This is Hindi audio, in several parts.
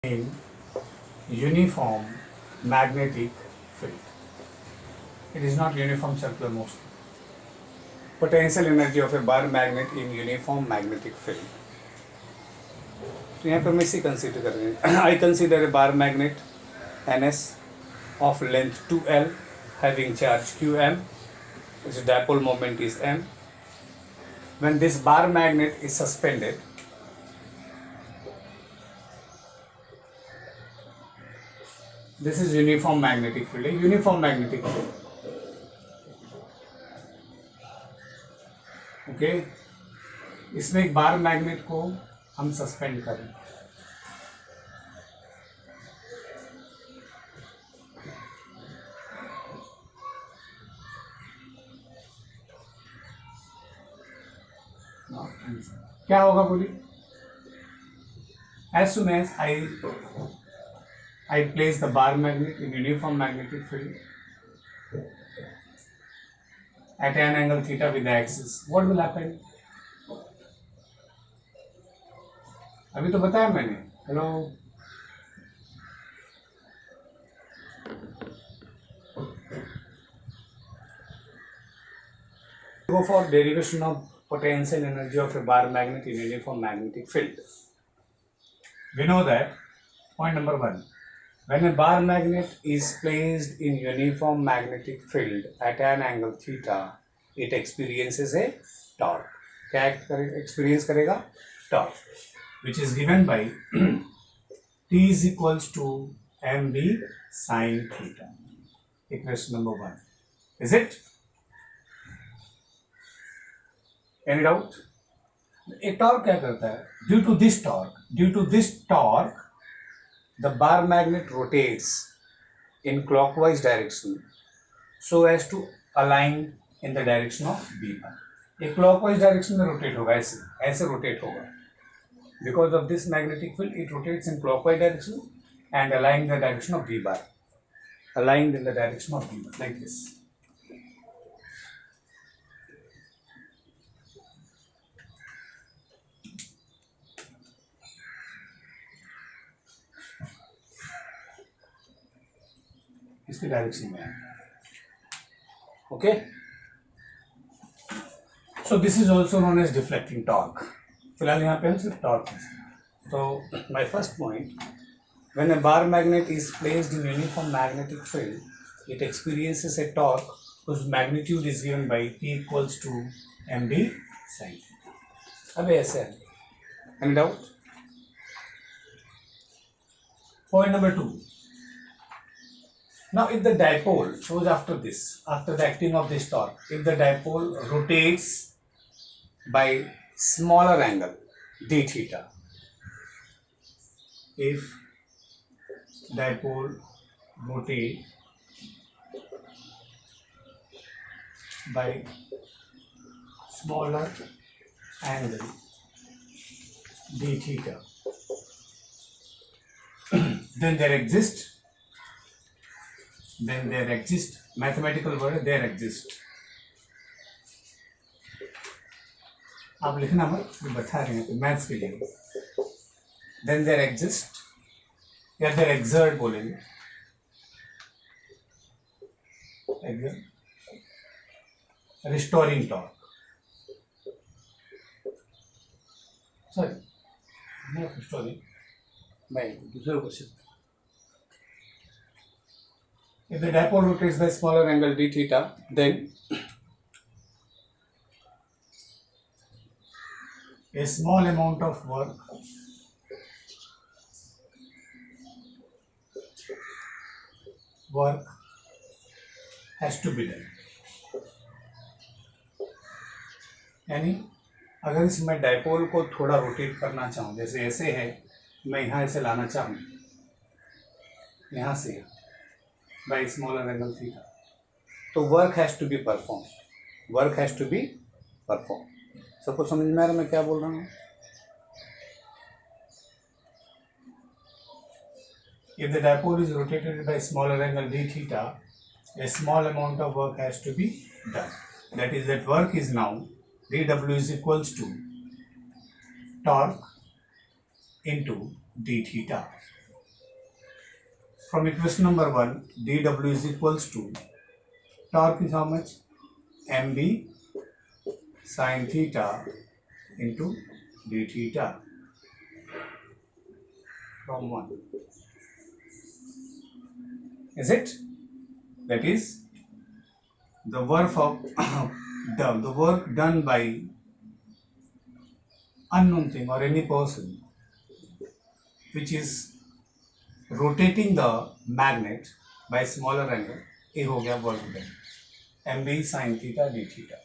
in uniform magnetic field. It is not uniform circular motion. Potential energy of a bar magnet in uniform magnetic field. तो यहाँ पर मैं इसी कंसीडर कर रहे हैं. I consider a bar magnet NS of length 2L having charge QM. Its dipole moment is M. When this bar magnet is suspended, this is uniform magnetic field. Uniform magnetic field. Okay इसमें एक बार मैग्नेट को हम सस्पेंड करें. क्या होगा बोलिए. As soon as I place the bar magnet in uniform magnetic field at an angle theta with the axis, what will happen? अभी तो बताया मैंने. Hello, go for derivation of potential energy of a bar magnet in uniform magnetic field. We know that point number 1, when a bar magnet is placed in uniform magnetic field at an angle theta, it experiences a torque. क्या experience करेगा? Torque, which is given by T is equals to mv sin theta. Equation number 1. Is it? Any doubt? A torque क्या करता है? Due to this torque, the bar magnet rotates in clockwise direction so as to align in the direction of B bar. एक clockwise direction में rotate होगा, ऐसे rotate होगा. Because of this magnetic field, it rotates in clockwise direction and aligned the direction of B bar. Aligned in the direction of B bar, like this. इसकी डायरेक्शन में. Okay, so this is also known as deflecting torque. फिलहाल यहाँ पे हम सिर्फ torque है. So my first point, when a bar magnet is placed in uniform magnetic field, it experiences a torque whose magnitude is given by P equals to mb sin theta. अब ऐसे है. Any doubt? Point number 2. Now, if the dipole shows after the acting of this torque, if the dipole rotates by smaller angle d theta, if dipole rotate by smaller angle d theta, then there exists mathematical word, there exist. आप लिखना मत, बता रहे हैं तो मैथ्स के लिए. Then there exist या there exert बोलेंगे. Exert, restoring torque. Sorry, not restoring. मैं दूसरे question. If the dipole rotates by smaller angle d theta, then a small amount of work has to be done. यानी अगर इसमें डायपोल को थोड़ा रोटेट करना चाहूँ, जैसे ऐसे है, मैं यहाँ ऐसे लाना चाहूँ, यहाँ से by smaller angle theta, तो work has to be performed. सबको समझ में आ रहा मैं क्या बोल रहा हूँ? If the dipole is rotated by smaller angle d theta, a small amount of work has to be done. That is, that work is now dW is equals to torque into d theta. from equation number 1, dw is equals to torque is how much? mb sin theta into d theta from 1. Is it? That is the work of the work done by unknown thing or any person which is rotating the magnet by smaller angle. ये हो गया work done mb sin theta d theta.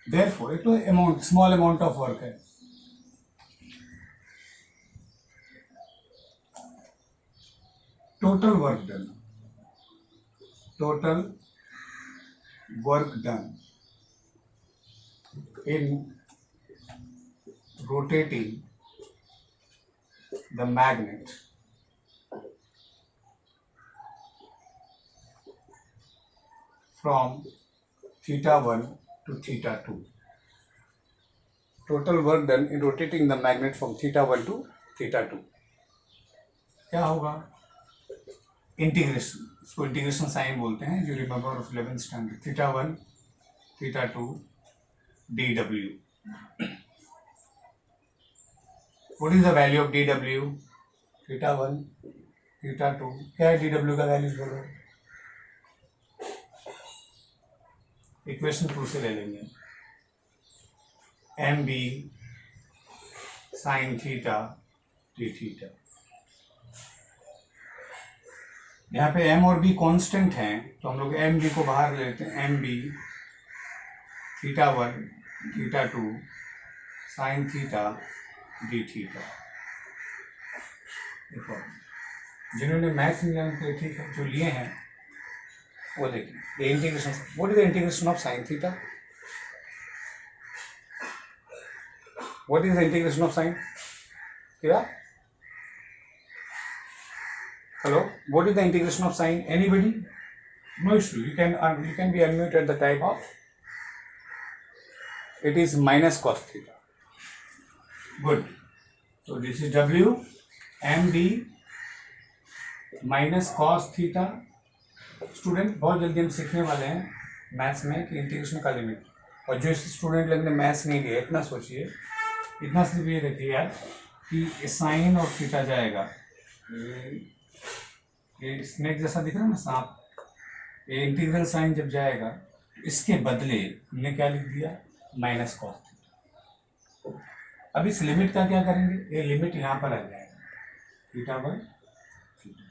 Therefore एक तो amount small amount of work है. Total work done in rotating the magnet from theta 1 to theta 2. Total work done in rotating the magnet from theta 1 to theta 2. क्या होगा? इंटीग्रेशन, इसको इंटीग्रेशन साइन बोलते हैं. जो remember of 11th standard. Theta 1 theta 2 dw. What is the value of dw? Theta 1 theta 2. क्या है dw का वैल्यू? बोलो. इक्वेशन 2 से ले लेंगे. mb sin theta d theta. यहाँ पे m और b कांस्टेंट हैं तो हम लोग mb को बाहर ले लेते हैं. mb theta 1 theta 2 sine theta D theta. देखो जिन्होंने मैथ्स में ठीक है जो लिए हैं वो देखिए. ये integration. What is the integration of sine theta? What is the integration of sine theta? Hello, what is the integration of sine? Anybody? No issue. You can be unmuted at the type of. It is minus cos theta. Good. So this is W mb minus cos theta. Student बहुत जल्दी हम सीखने वाले हैं मैथ्स में कि इंटीग्रेशन का लिमिट. और जो स्टूडेंट लोग ने मैथ्स नहीं लिया इतना सोचिए, इतना सिर्फ ये देखिए यार कि साइन और थीटा जाएगा. ये स्नेक जैसा दिख रहा है ना सांप. ये इंटीग्रल साइन जब जाएगा तो इसके बदले हमने क्या लिख दिया? Minus cos theta. अब इस लिमिट का क्या करेंगे? ये लिमिट यहाँ पर आ जाएगा थीटा 1 थीटा.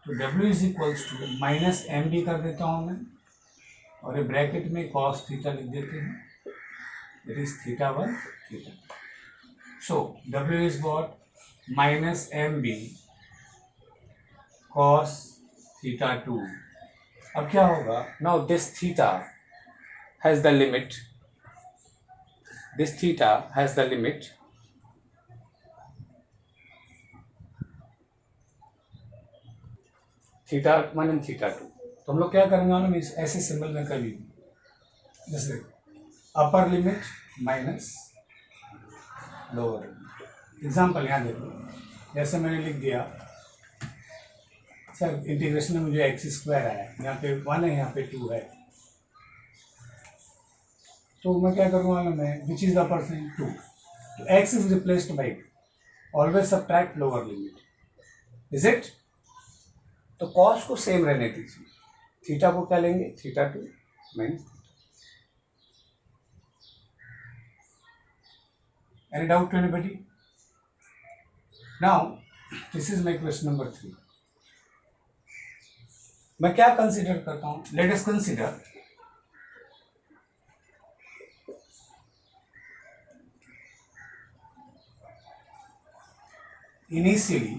तो W is equals to minus M B कर देता हूँ मैं और ये ब्रैकेट में कॉस थीटा लिख देते हैं. It is theta 1 theta. So W is what? Minus M B cos theta 2. अब क्या होगा? Now this theta has the limit. This theta has the limit. Theta 1 and theta 2. तो हम लोग क्या करेंगे ना ऐसे सिंबल में कभी जैसे अपर limit minus lower limit. Example यहाँ देखो. जैसे मैंने लिख दिया सर इंटीग्रेशन में मुझे एक्स स्क्वायर आया. यहाँ पे 1 है, यहाँ पे 2 है. तो मैं क्या करूँगा ना मैं which is the upper sign 2. तो x is replaced by always subtract lower limit. Is it? तो कॉस को सेम रहने दीजिए. थीटा को क्या लेंगे? Theta 2 minus. Any doubt to anybody? Now this is my question number 3. मैं क्या कंसीडर करता हूं? Let us consider initially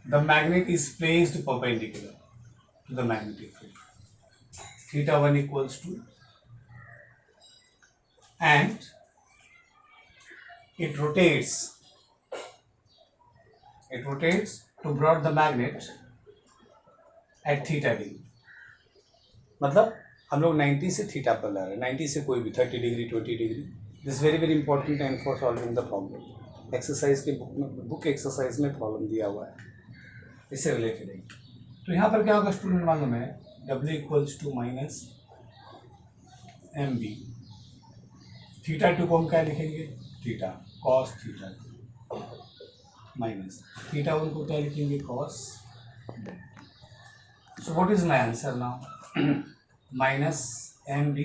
the magnet is placed perpendicular to the magnetic field. Theta 1 equals to, and it rotates to the magnet at theta degree. मतलब हम लोग 90 से थीटा पर ला रहे हैं. 90 से कोई भी 30 degree 20 degree this very important and for solving the problem. Exercise के बुक एक्सरसाइज में प्रॉब्लम दिया हुआ है, इससे रिलेटेड है। तो यहाँ पर क्या होगा स्टूडेंट, मालूम है W equals to minus MB। Theta two को हम क्या लिखेंगे, theta cos theta minus theta one को क्या लिखेंगे, cos. So what is my answer now, minus MB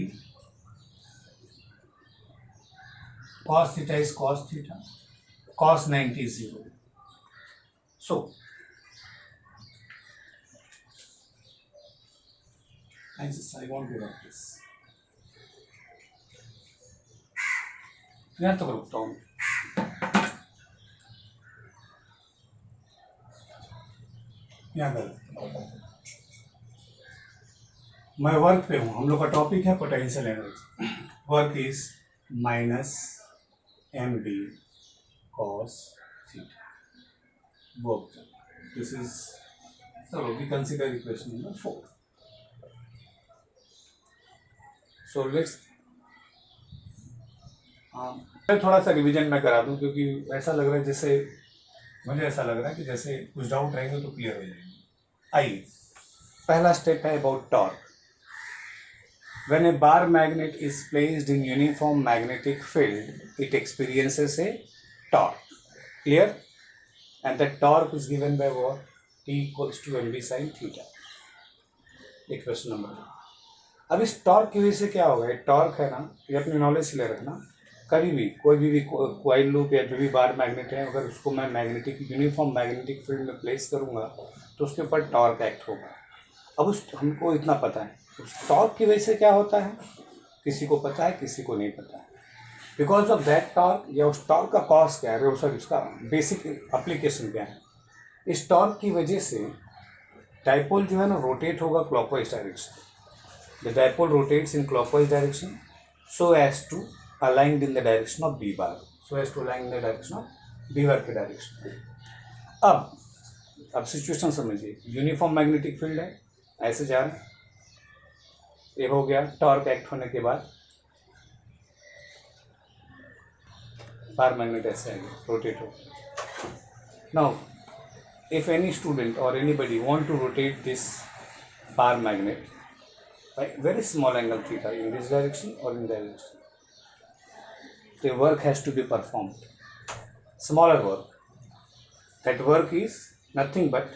cos theta is cos theta, cos 90 is 0. So I want to write this. यहाँ तक रुकता हूँ। यहाँ पर मैं वर्क पे हूँ, हम लोग का टॉपिक है potential energy. Work is minus MB cos theta. Work. This is, so we consider equation number 4. So let's थोड़ा सा रिवीजन मैं करा दूं, क्योंकि ऐसा लग रहा है जैसे, मुझे ऐसा लग रहा है कि जैसे कुछ डाउट रहेंगे तो क्लियर हो जाएंगे। आइए, पहला स्टेप है about torque. When a bar magnet is placed in uniform magnetic field, it experiences a torque. Clear? And the torque is given by what? T equals to MB sin theta. Equation number 1. अब इस टॉर्क की वजह से क्या होगा, टॉर्क है ना, ये अपनी नॉलेज से ले रखना। कभी भी कोई भी कॉइल लूप या जो भी बार मैग्नेट है, अगर उसको मैं मैग्नेटिक यूनिफॉर्म मैग्नेटिक फील्ड में प्लेस करूँगा तो उसके ऊपर टॉर्क एक्ट होगा। अब उस हमको इतना पता है, उस टॉर्क की वजह से क्या होता है किसी को पता है, किसी को नहीं पता है। बिकॉज ऑफ दैट टॉर्क, या उस टॉर्क का कॉज क्या है, सॉरी उसका बेसिक एप्लीकेशन क्या है। इस टॉर्क की वजह से डाइपोल जो है ना रोटेट होगा clockwise direction. The dipole rotates in clockwise direction so as to aligned in the direction of B bar, so as to align in the direction of B bar के डायरेक्शन। अब सिचुएशन समझिए, यूनिफॉर्म मैग्नेटिक फील्ड है, ऐसे जा रहे हैं, ये हो गया। टॉर्क एक्ट होने के बाद बार मैग्नेट ऐसे आएगा, रोटेट हो। नाउ इफ एनी स्टूडेंट और anybody want to rotate this bar magnet by very small angle theta in this direction or in that direction, the work has to be performed, smaller work. That work is nothing but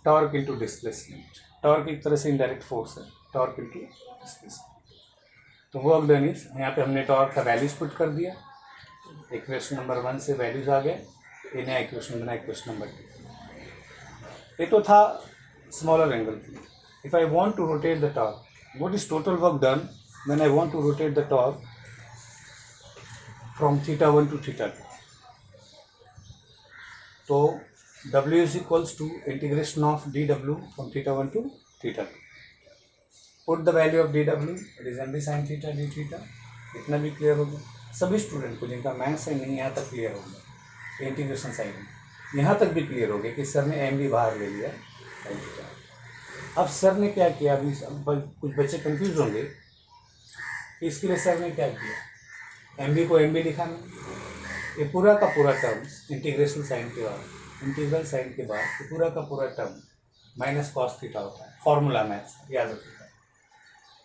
torque into displacement. Torque एक तरह से इनडायरेक्ट फोर्स है, टॉर्क इनटू डिस्प्लेसमेंट। तो वर्क डन इज, यहाँ पे हमने टॉर्क का वैल्यूज पुट कर दिया, इक्वेशन नंबर 1 से वैल्यूज आ गए, ये नया इक्वेशन बना इक्वेशन नंबर 2। ये तो था smaller angle. If I want to rotate the torque, what is total work done when I want to rotate the torque from theta 1 to theta 2? तो W is equals to integration of dW from theta 1 to theta 2. Put the value of dW, it is MB sin theta d theta. इतना भी क्लियर हो गया सभी स्टूडेंट को जिनका मैथ्स है नहीं, यहाँ तक क्लियर हो गया। इंटीग्रेशन साइन यहाँ तक भी क्लियर हो गया कि सर ने MB बाहर ले लिया sin theta। अब सर ने क्या किया, अभी कुछ बच्चे कंफ्यूज होंगे, इसके लिए सर ने क्या किया, MB को MB लिखा नहीं, ये पूरा का पूरा टर्म्स इंटीग्रेशन साइन के बाद, इंटीग्रल साइन के बाद तो पूरा का पूरा टर्म माइनस कॉस थीटा होता है। फॉर्मूला मैथ्स याद रखिएगा,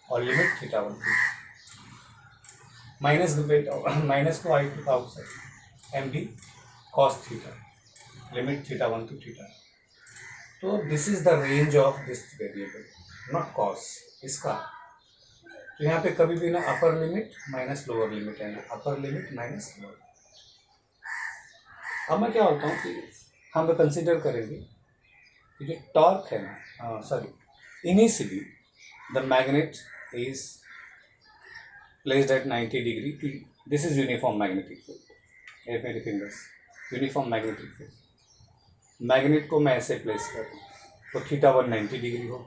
और लिमिट थीटा 1 माइनस को I two outside MB cos theta, limit theta 1 to theta. तो this is the range of this variable, not cos इसका। तो यहाँ पे कभी भी ना upper limit minus lower limit है, ना अपर लिमिट माइनस लोअर। अब मैं क्या होता हूँ कि हम लोग कंसिडर करेंगे कि जो टॉर्क है ना, sorry initially the magnet is placed at 90 degree. This is uniform magnetic field, मेरी fingers uniform magnetic field. Magnet को मैं ऐसे प्लेस कर दूँ तो थीटा 1 90 डिग्री हो।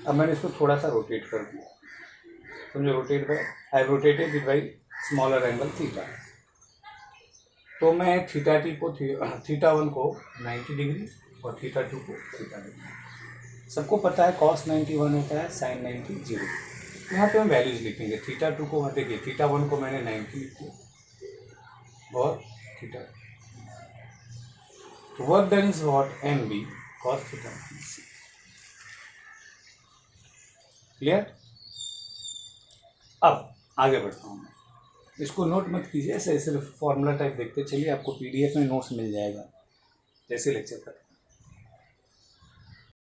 अब मैंने इसको थोड़ा सा रोटेट कर दिया, समझो rotate bye, I rotated with by smaller angle theta. तो मैं थीटा टी को थीटा 1 को 90 डिग्री और थीटा 2 को थीटा डिग्री। सबको पता है कॉस 91 होता है, साइन 90 0। यहाँ पे हम वैल्यूज लिखेंगे। थीटा 2 को देखिए, थीटा 1 को मैंने 90 लिख दिया और थीटा, तो work done is what M B cos theta. Clear? अब आगे बढ़ता हूँ मैं, इसको नोट मत कीजिए, ऐसे सिर्फ फॉर्मूला टाइप देखते चलिए, आपको पीडीएफ में नोट्स मिल जाएगा जैसे लेक्चर खत्म।